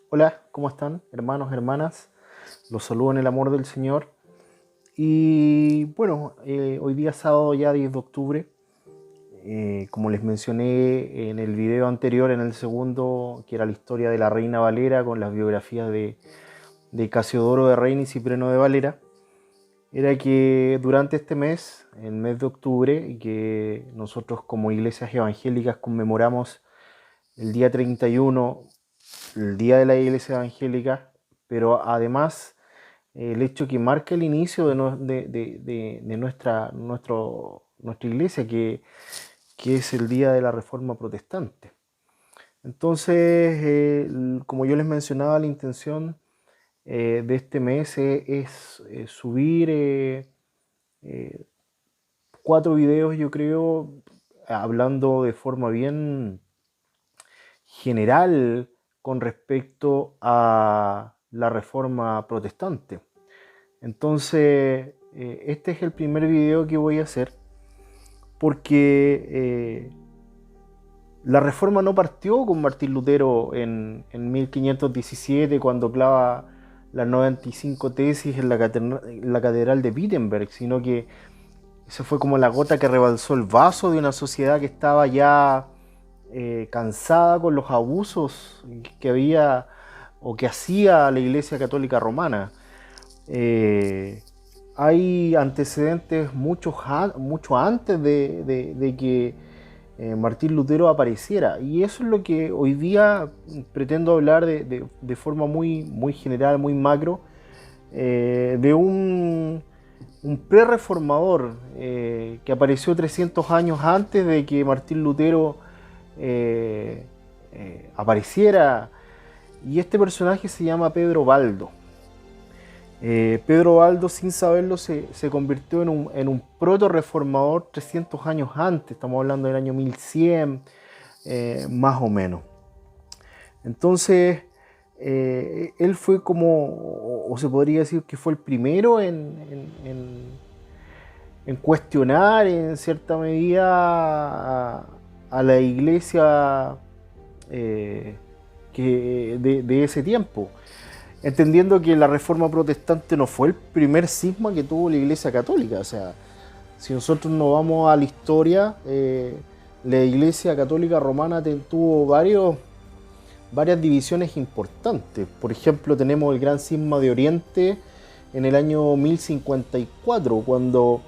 Hola, ¿cómo están, hermanos, hermanas? Los saludo en el amor del Señor. Y bueno, hoy día sábado ya 10 de octubre, como les mencioné en el video anterior, en el segundo, que era la historia de la Reina Valera con las biografías de Casiodoro de Reina y Cipriano de Valera, era que durante este mes, el mes de octubre, y que nosotros como iglesias evangélicas conmemoramos el día 31, el Día de la Iglesia Evangélica, pero además el hecho que marca el inicio de nuestra iglesia, que es el Día de la Reforma Protestante. Entonces, como yo les mencionaba, la intención de este mes es subir eh, 4 videos, yo creo, hablando de forma bien general con respecto a la reforma protestante. Entonces, este es el primer video que voy a hacer porque la reforma no partió con Martín Lutero en 1517 cuando clava las 95 tesis en la catedral de Wittenberg, sino que eso fue como la gota que rebalsó el vaso de una sociedad que estaba ya cansada con los abusos que había o que hacía la Iglesia Católica Romana. Eh, Hay antecedentes mucho antes de que Martín Lutero apareciera, y eso es lo que hoy día pretendo hablar de forma muy general, muy macro, de un pre-reformador que apareció 300 años antes de que Martín Lutero eh, apareciera, y este personaje se llama Pedro Baldo. Pedro Baldo, sin saberlo, se convirtió en un proto-reformador 300 años antes, estamos hablando del año 1100, más o menos. Entonces, él fue como, o se podría decir que fue el primero en cuestionar en cierta medida a la iglesia de ese tiempo, entendiendo que la reforma protestante no fue el primer cisma que tuvo la iglesia católica. O sea, si nosotros nos vamos a la historia, la iglesia católica romana tuvo varias divisiones importantes. Por ejemplo, tenemos el gran cisma de Oriente en el año 1054, cuando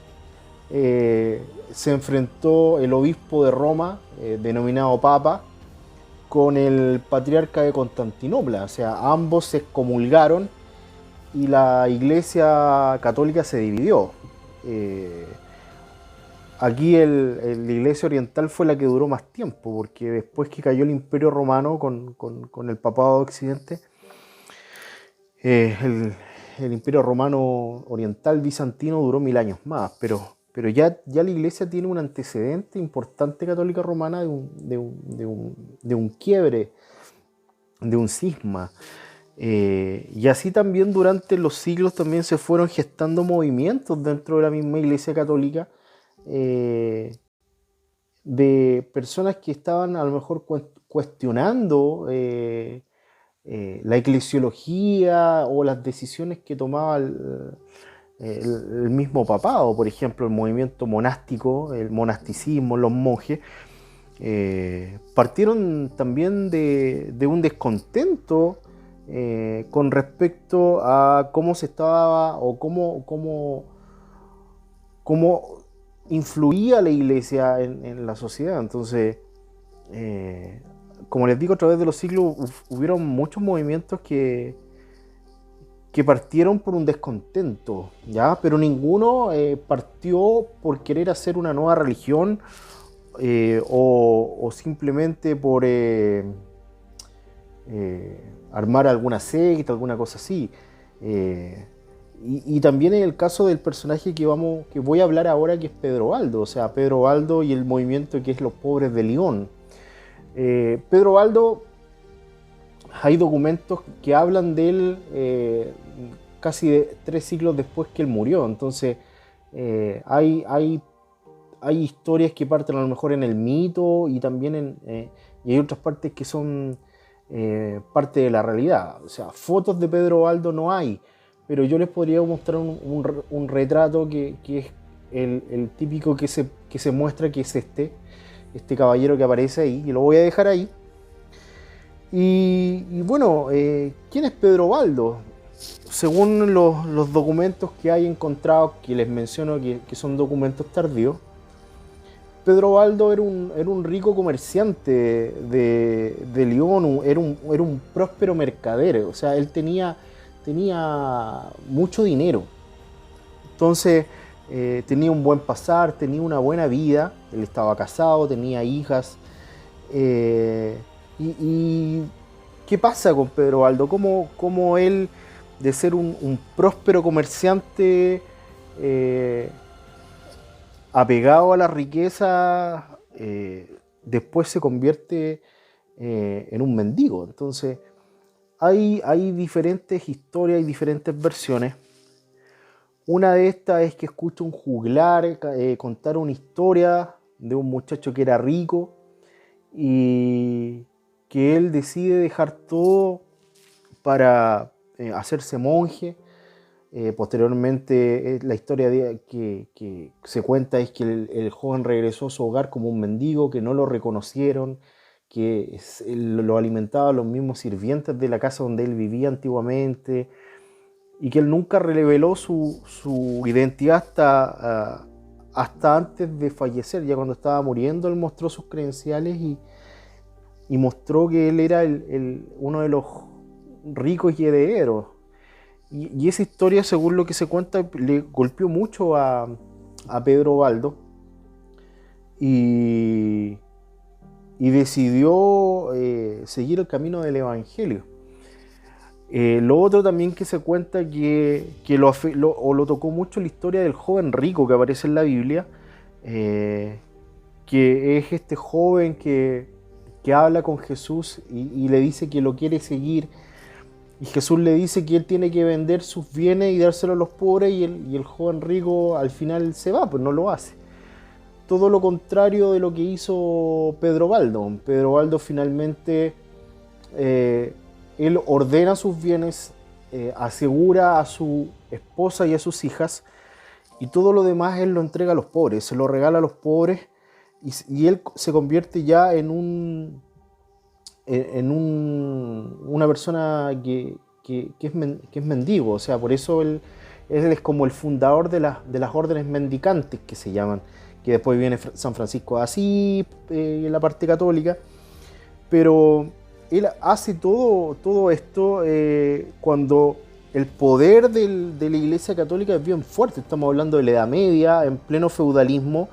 se enfrentó el obispo de Roma, denominado Papa, con el patriarca de Constantinopla. O sea, ambos se excomulgaron y la iglesia católica se dividió. Eh, Aquí la iglesia oriental fue la que duró más tiempo, porque después que cayó el imperio romano con el papado de Occidente, eh, el, el imperio romano oriental bizantino duró 1000 años más, pero ya la iglesia tiene un antecedente importante católica romana de un quiebre, de un cisma. Y así también durante los siglos también se fueron gestando movimientos dentro de la misma iglesia católica, eh, de personas que estaban a lo mejor cuestionando la eclesiología o las decisiones que tomaba el mismo papado. Por ejemplo, el movimiento monástico, el monasticismo, los monjes, partieron también de un descontento con respecto a cómo se estaba o cómo influía la iglesia en la sociedad. Entonces, eh, como les digo, a través de los siglos hubieron muchos movimientos que partieron por un descontento, ¿ya? Pero ninguno partió por querer hacer una nueva religión, o simplemente por armar alguna secta, alguna cosa así. Eh, y también en el caso del personaje que voy a hablar ahora, que es Pedro Baldo. O sea, Pedro Baldo y el movimiento que es Los Pobres de León. Pedro Baldo, hay documentos que hablan de él casi 3 siglos después que él murió. Entonces, hay historias que parten a lo mejor en el mito y también y hay otras partes que son parte de la realidad. O sea, fotos de Pedro Baldo no hay, pero yo les podría mostrar un retrato que es el típico que se muestra, que es este caballero que aparece ahí, y lo voy a dejar ahí. Y bueno, ¿quién es Pedro Baldo? Según los documentos que hay encontrados, que les menciono que son documentos tardíos, Pedro Baldo era un rico comerciante de León, era un próspero mercader, o sea, él tenía mucho dinero. Entonces, tenía un buen pasar, tenía una buena vida, él estaba casado, tenía hijas. eh, y ¿Qué pasa con Pedro Baldo? ¿Cómo él, de ser un próspero comerciante, eh, apegado a la riqueza, después se convierte en un mendigo? Entonces, hay diferentes historias y diferentes versiones. Una de estas es que escucha un juglar contar una historia de un muchacho que era rico y que él decide dejar todo para hacerse monje. Posteriormente, la historia que se cuenta es que el joven regresó a su hogar como un mendigo, que no lo reconocieron, que lo alimentaban los mismos sirvientes de la casa donde él vivía antiguamente, y que él nunca reveló su identidad hasta antes de fallecer. Ya cuando estaba muriendo, él mostró sus credenciales y mostró que él era uno de los ricos y herederos. Y esa historia, según lo que se cuenta, le golpeó mucho a Pedro Baldo y decidió seguir el camino del Evangelio. Lo otro también que se cuenta que lo tocó mucho la historia del joven rico que aparece en la Biblia, que es este joven que habla con Jesús y le dice que lo quiere seguir. Y Jesús le dice que él tiene que vender sus bienes y dárselos a los pobres, y el joven rico al final se va, pues no lo hace. Todo lo contrario de lo que hizo Pedro Baldo. Pedro Baldo finalmente, él ordena sus bienes, asegura a su esposa y a sus hijas, y todo lo demás él lo entrega a los pobres, se lo regala a los pobres, y él se convierte ya en una persona que es mendigo. O sea, por eso él es como el fundador de las órdenes mendicantes, que se llaman, que después viene San Francisco de Asís, en la parte católica. Pero él hace todo esto cuando el poder de la Iglesia Católica es bien fuerte. Estamos hablando de la Edad Media, en pleno feudalismo,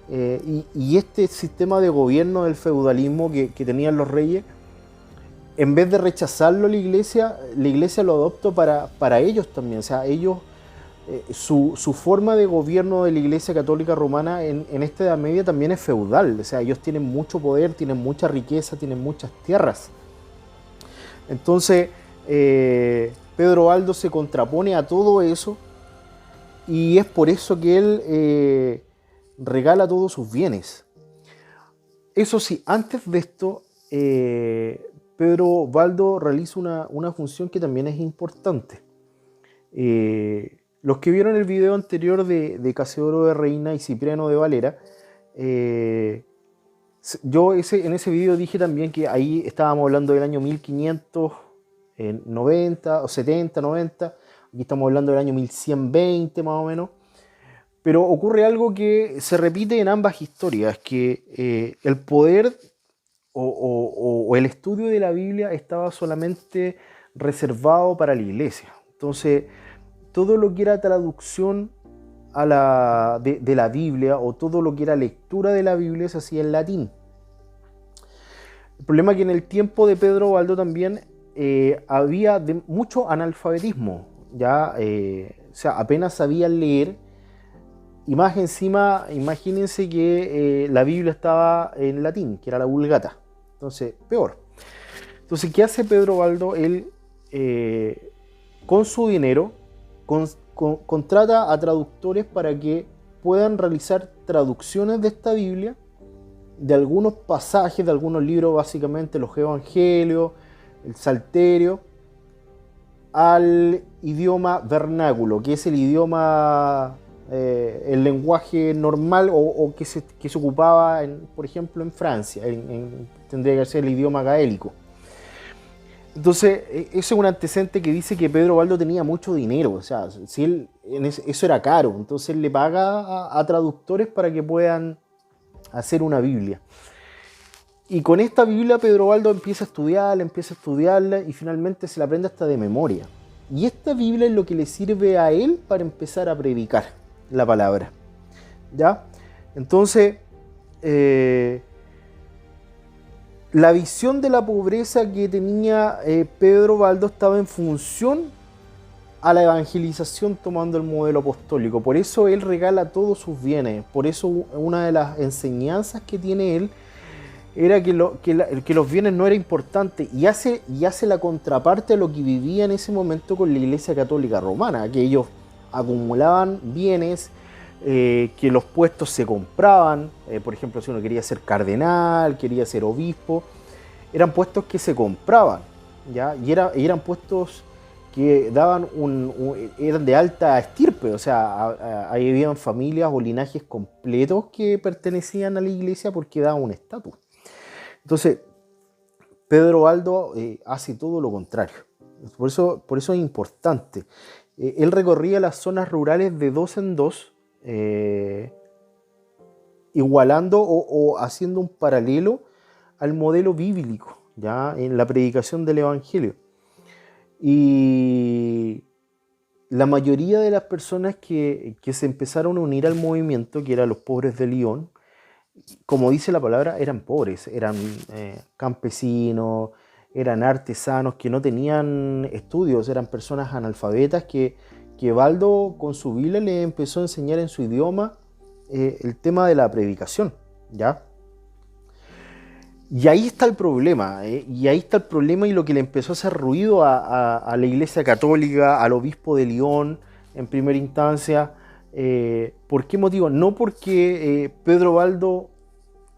y este sistema de gobierno del feudalismo que tenían los reyes, en vez de rechazarlo la iglesia lo adoptó para ellos también. O sea, ellos, su forma de gobierno de la Iglesia Católica Romana en esta Edad Media también es feudal. O sea, ellos tienen mucho poder, tienen mucha riqueza, tienen muchas tierras. Entonces, Pedro Baldo se contrapone a todo eso, y es por eso que él regala todos sus bienes. Eso sí, antes de esto, Pedro Baldo realiza una función que también es importante. Los que vieron el video anterior de Casiodoro de Reina y Cipriano de Valera, yo en ese video dije también que ahí estábamos hablando del año 1590 o 70, 90, aquí estamos hablando del año 1120 más o menos. Pero ocurre algo que se repite en ambas historias, que el poder o el estudio de la Biblia estaba solamente reservado para la iglesia. Entonces, todo lo que era traducción de la Biblia, o todo lo que era lectura de la Biblia, se hacía en latín. El problema es que en el tiempo de Pedro Baldo también había mucho analfabetismo. Ya, o sea, apenas sabían leer. Y más encima, imagínense que la Biblia estaba en latín, que era la Vulgata. Entonces, peor. Entonces, ¿qué hace Pedro Baldo? Él, con su dinero, contrata a traductores para que puedan realizar traducciones de esta Biblia, de algunos pasajes, de algunos libros, básicamente los evangelios, el salterio, al idioma vernáculo, que es el idioma, el lenguaje normal o que se ocupaba, por ejemplo, en Francia, tendría que ser el idioma gaélico. Entonces, eso es un antecedente que dice que Pedro Baldo tenía mucho dinero, o sea, si él, eso era caro, entonces él le paga a traductores para que puedan hacer una Biblia. Y con esta Biblia Pedro Baldo empieza a estudiarla y finalmente se la aprende hasta de memoria. Y esta Biblia es lo que le sirve a él para empezar a predicar la palabra. ¿Ya? Entonces, la visión de la pobreza que tenía Pedro Baldo estaba en función a la evangelización tomando el modelo apostólico. Por eso él regala todos sus bienes. Por eso una de las enseñanzas que tiene él era que los bienes no era importante, y hace la contraparte a lo que vivía en ese momento con la Iglesia Católica Romana, que ellos acumulaban bienes, que los puestos se compraban. Por ejemplo, si uno quería ser cardenal, quería ser obispo, eran puestos que se compraban, ¿ya? Y eran puestos que daban eran de alta estirpe, o sea, ahí habían familias o linajes completos que pertenecían a la iglesia porque daban un estatus. Entonces, Pedro Baldo hace todo lo contrario. Por eso es importante. Él recorría las zonas rurales de dos en dos, igualando o haciendo un paralelo al modelo bíblico, ¿ya? En la predicación del Evangelio. Y la mayoría de las personas que se empezaron a unir al movimiento, que eran los pobres de Lyon, como dice la palabra, eran pobres, eran campesinos, eran artesanos que no tenían estudios, eran personas analfabetas que Baldo con su Biblia le empezó a enseñar en su idioma el tema de la predicación, ¿ya? Y ahí está el problema, y lo que le empezó a hacer ruido a la Iglesia Católica, al obispo de Lyon en primera instancia. ¿Por qué motivo? No porque Pedro Baldo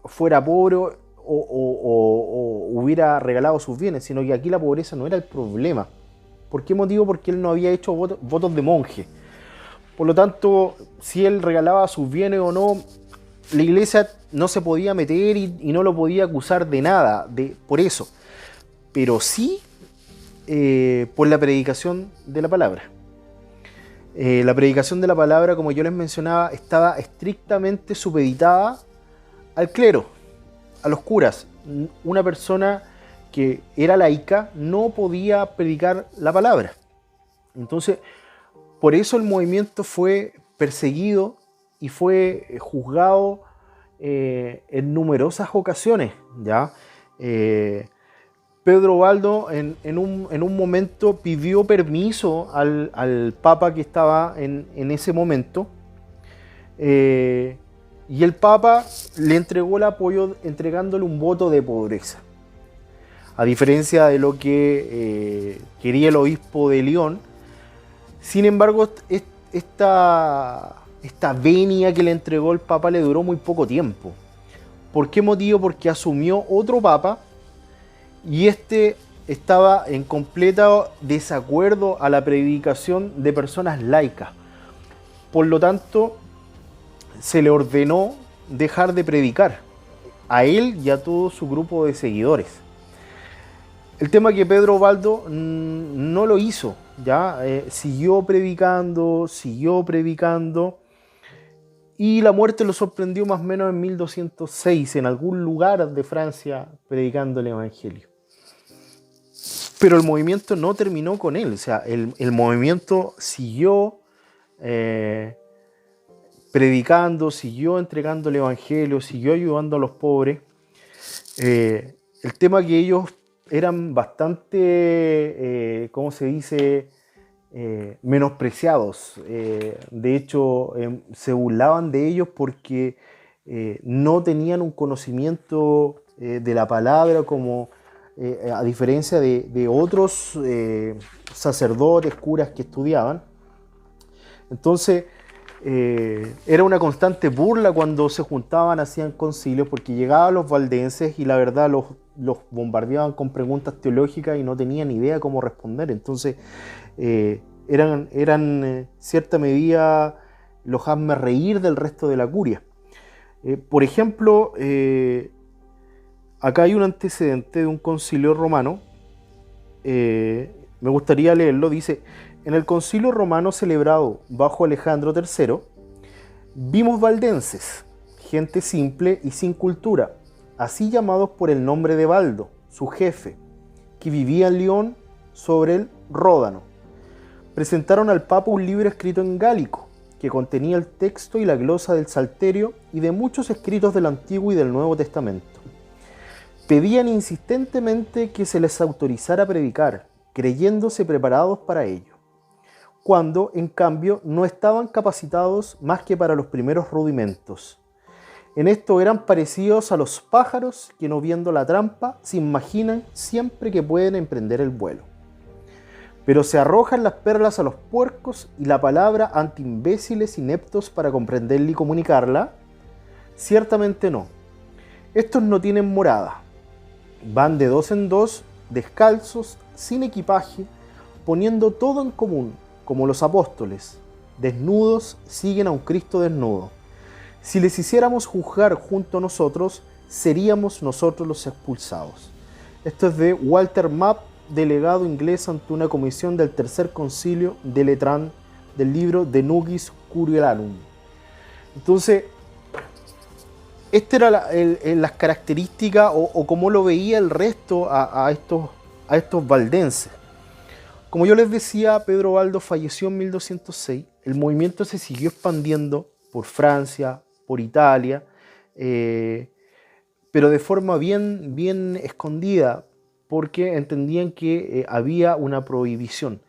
fuera pobre o hubiera regalado sus bienes, sino que aquí la pobreza no era el problema. ¿Por qué motivo? Porque él no había hecho votos de monje. Por lo tanto, si él regalaba sus bienes o no, la iglesia no se podía meter y no lo podía acusar de nada por eso. Pero sí por la predicación de la palabra. La predicación de la palabra, como yo les mencionaba, estaba estrictamente supeditada al clero, a los curas. Una persona que era laica no podía predicar la palabra. Entonces, por eso el movimiento fue perseguido y fue juzgado en numerosas ocasiones, ¿ya? Pedro Baldo en un momento pidió permiso al Papa que estaba en ese momento, y el Papa le entregó el apoyo entregándole un voto de pobreza. A diferencia de lo que quería el obispo de Lyon. Sin embargo, esta venia que le entregó el Papa le duró muy poco tiempo. ¿Por qué motivo? Porque asumió otro Papa y este estaba en completo desacuerdo a la predicación de personas laicas. Por lo tanto, se le ordenó dejar de predicar a él y a todo su grupo de seguidores. El tema es que Pedro Baldo no lo hizo, ¿ya? Siguió predicando, y la muerte lo sorprendió más o menos en 1206, en algún lugar de Francia, predicando el Evangelio. Pero el movimiento no terminó con él, o sea, el movimiento siguió predicando, siguió entregando el Evangelio, siguió ayudando a los pobres. El tema es que ellos eran bastante, ¿cómo se dice?, menospreciados. De hecho, se burlaban de ellos porque no tenían un conocimiento de la palabra, como a diferencia de otros sacerdotes, curas que estudiaban. Entonces, era una constante burla cuando se juntaban, hacían concilios, porque llegaban los valdenses y la verdad los bombardeaban con preguntas teológicas y no tenían idea cómo responder. Entonces eran cierta medida los hazme reír del resto de la curia. Por ejemplo, acá hay un antecedente de un concilio romano. Me gustaría leerlo. Dice: en el concilio romano celebrado bajo Alejandro III, vimos valdenses, gente simple y sin cultura, así llamados por el nombre de Baldo, su jefe, que vivía en León sobre el Ródano. Presentaron al Papa un libro escrito en gálico, que contenía el texto y la glosa del Salterio y de muchos escritos del Antiguo y del Nuevo Testamento. Pedían insistentemente que se les autorizara a predicar, creyéndose preparados para ello, cuando, en cambio, no estaban capacitados más que para los primeros rudimentos. En esto eran parecidos a los pájaros que, no viendo la trampa, se imaginan siempre que pueden emprender el vuelo. Pero se arrojan las perlas a los puercos y la palabra ante imbéciles ineptos para comprenderla y comunicarla. Ciertamente no. Estos no tienen morada. Van de dos en dos, descalzos, sin equipaje, poniendo todo en común, como los apóstoles. Desnudos, siguen a un Cristo desnudo. Si les hiciéramos juzgar junto a nosotros, seríamos nosotros los expulsados. Esto es de Walter Map, delegado inglés ante una comisión del Tercer Concilio de Letrán, del libro De Nugis Curialanum. Entonces, estas eran las características o cómo lo veía el resto a estos valdenses. Como yo les decía, Pedro Baldo falleció en 1206. El movimiento se siguió expandiendo por Francia, por Italia, pero de forma bien escondida, porque entendían que había una prohibición.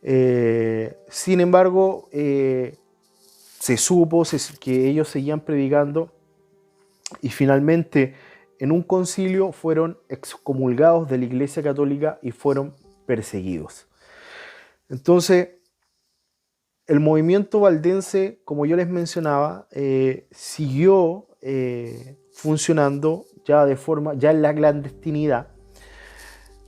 Sin embargo, se supo que ellos seguían predicando y finalmente en un concilio fueron excomulgados de la Iglesia Católica y fueron perseguidos. Entonces, el movimiento valdense, como yo les mencionaba, siguió funcionando ya en la clandestinidad.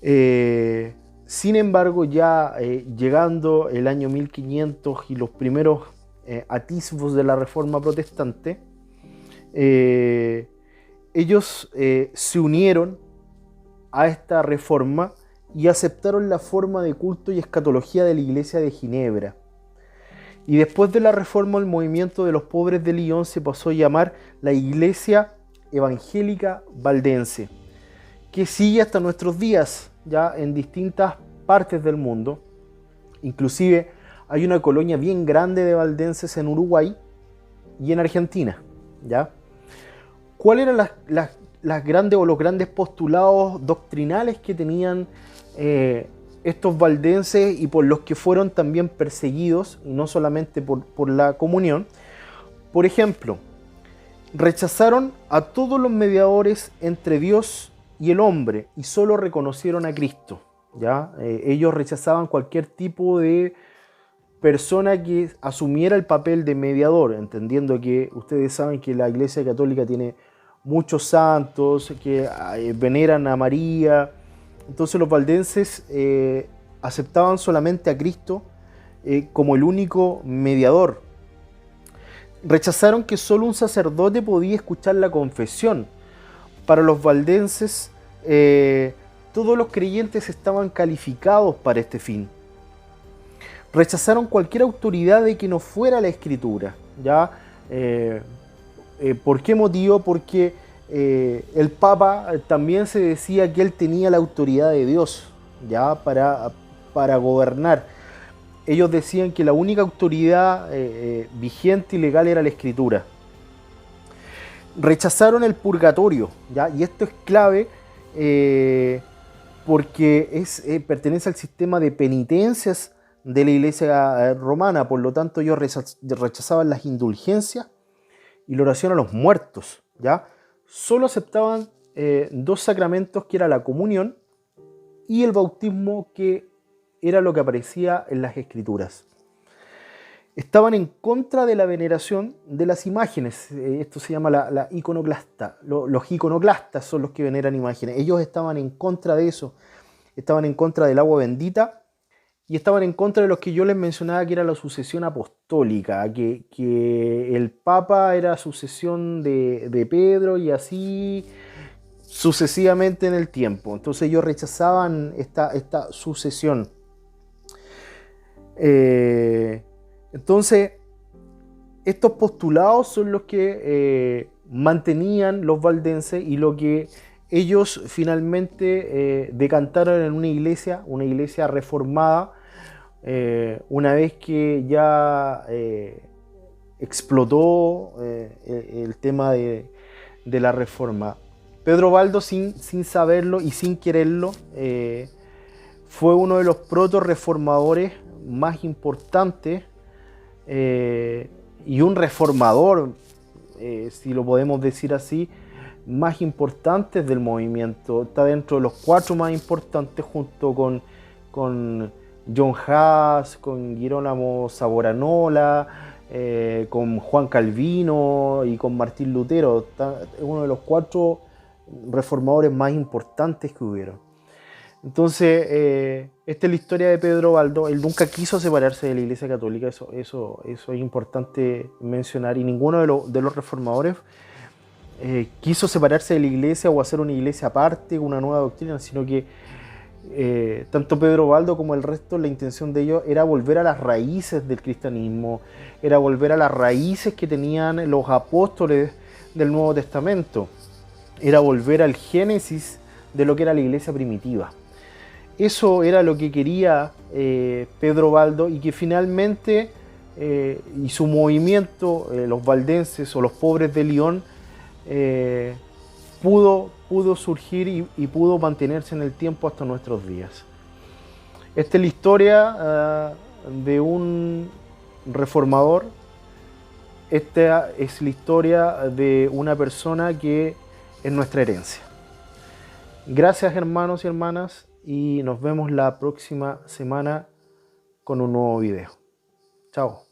Sin embargo, ya llegando el año 1500 y los primeros atisbos de la Reforma Protestante, ellos se unieron a esta reforma y aceptaron la forma de culto y escatología de la Iglesia de Ginebra. Y después de la reforma, el movimiento de los pobres de Lyon se pasó a llamar la Iglesia Evangélica Valdense, que sigue hasta nuestros días, ya en distintas partes del mundo. Inclusive hay una colonia bien grande de valdenses en Uruguay y en Argentina, ¿ya? ¿Cuáles eran las grandes o los grandes postulados doctrinales que tenían estos valdenses y por los que fueron también perseguidos, y no solamente por la comunión? Por ejemplo, rechazaron a todos los mediadores entre Dios y el hombre y solo reconocieron a Cristo, ¿ya? Ellos rechazaban cualquier tipo de persona que asumiera el papel de mediador, entendiendo que ustedes saben que la Iglesia Católica tiene muchos santos que veneran a María. Entonces los valdenses aceptaban solamente a Cristo como el único mediador. Rechazaron que solo un sacerdote podía escuchar la confesión. Para los valdenses, todos los creyentes estaban calificados para este fin. Rechazaron cualquier autoridad de que no fuera la Escritura, ¿ya? ¿Por qué motivo? Porque el Papa también se decía que él tenía la autoridad de Dios, ¿ya? Para gobernar. Ellos decían que la única autoridad vigente y legal era la Escritura. Rechazaron el purgatorio, ¿ya? Y esto es clave porque pertenece al sistema de penitencias de la Iglesia romana. Por lo tanto, ellos rechazaban las indulgencias y la oración a los muertos, ¿ya? Solo aceptaban dos sacramentos, que era la comunión y el bautismo, que era lo que aparecía en las Escrituras. estaban en contra de la veneración de las imágenes. Esto se llama la iconoclasta. Los iconoclastas son los que veneran imágenes. Ellos estaban en contra de eso. Estaban en contra del agua bendita y estaban en contra de los que yo les mencionaba, que era la sucesión apostólica, que el Papa era sucesión de Pedro y así sucesivamente en el tiempo. Entonces ellos rechazaban esta sucesión. Entonces, estos postulados son los que mantenían los valdenses y lo que ellos finalmente decantaron en una iglesia reformada, una vez que ya explotó el tema de la reforma. Pedro Baldo, sin saberlo y sin quererlo, fue uno de los proto-reformadores más importantes y un reformador, si lo podemos decir así, más importantes del movimiento. Está dentro de los 4 más importantes, junto con John Huss, con Girolamo Savonarola, con Juan Calvino y con Martín Lutero. Es uno de los 4 reformadores más importantes que hubieron. Entonces, esta es la historia de Pedro Baldo. Él nunca quiso separarse de la Iglesia Católica, eso es importante mencionar, y ninguno de los reformadores quiso separarse de la Iglesia o hacer una iglesia aparte, una nueva doctrina, sino que tanto Pedro Baldo como el resto, la intención de ellos era volver a las raíces del cristianismo, era volver a las raíces que tenían los apóstoles del Nuevo Testamento, era volver al génesis de lo que era la iglesia primitiva. Eso era lo que quería Pedro Baldo, y que finalmente, y su movimiento, los valdenses o los pobres de Lyon, pudo surgir y pudo mantenerse en el tiempo hasta nuestros días. Esta es la historia de un reformador. Esta es la historia de una persona que es nuestra herencia. Gracias, hermanos y hermanas, y nos vemos la próxima semana con un nuevo video. Chao.